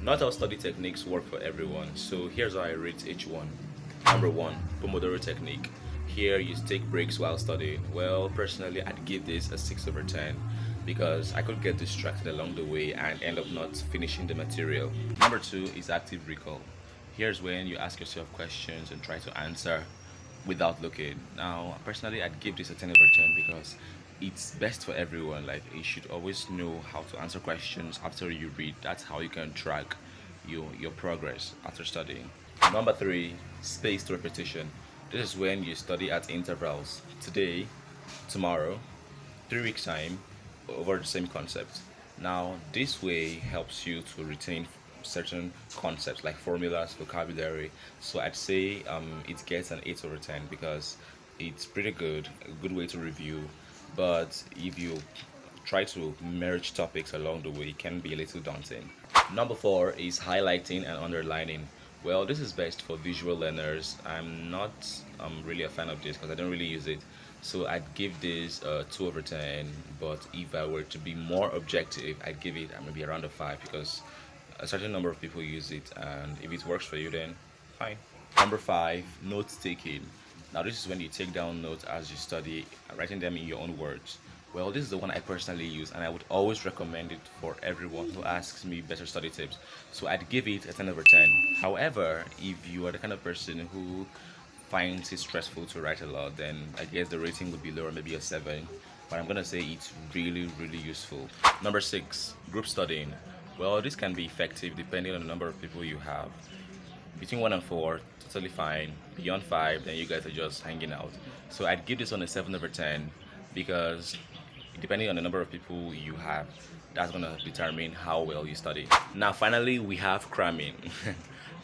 Not all study techniques work for everyone, so here's how I rate each one. Number one, Pomodoro technique. Here you take breaks while studying. Well, personally, I'd give this a 6 over 10 because I could get distracted along the way and end up not finishing the material. Number two is active recall. Here's when you ask yourself questions and try to answer without looking. Now, personally, I'd give this a 10 over 10 because it's best for everyone. Like, you should always know how to answer questions after you read. That's how you can track your progress after studying. Number three, spaced repetition. This is when you study at intervals. Today, tomorrow, 3 weeks time, over the same concept. Now, this way helps you to retain certain concepts like formulas, vocabulary. So I'd say it gets an 8 over 10 because it's pretty good, a good way to review. But if you try to merge topics along the way, it can be a little daunting. Number four is highlighting and underlining. Well, this is best for visual learners. I'm not really a fan of this because I don't really use it. So I'd give this 2 over 10. But if I were to be more objective, I'd give it maybe around a 5 because a certain number of people use it, and if it works for you, then fine. Number five, note taking. Now, this is when you take down notes as you study, writing them in your own words. Well, this is the one I personally use, and I would always recommend it for everyone who asks me better study tips. So I'd give it a 10 over 10. However, if you are the kind of person who finds it stressful to write a lot, then I guess the rating would be lower, maybe a 7. But I'm gonna say it's really, really useful. Number six, group studying. Well, this can be effective depending on the number of people you have. Between 1 and 4, totally fine. Beyond 5, then you guys are just hanging out. So I'd give this one a 7 over 10 because depending on the number of people you have, that's gonna determine how well you study. Now, finally, we have cramming.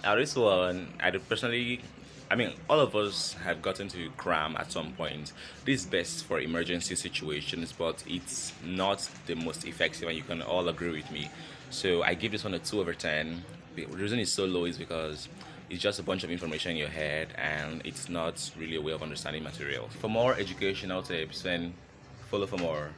Now, this one, I personally, I mean, all of us have gotten to cram at some point. This is best for emergency situations, but it's not the most effective, and you can all agree with me. So I give this one a 2 over 10. The reason it's so low is because it's just a bunch of information in your head and it's not really a way of understanding material. For more educational tips, then follow for more.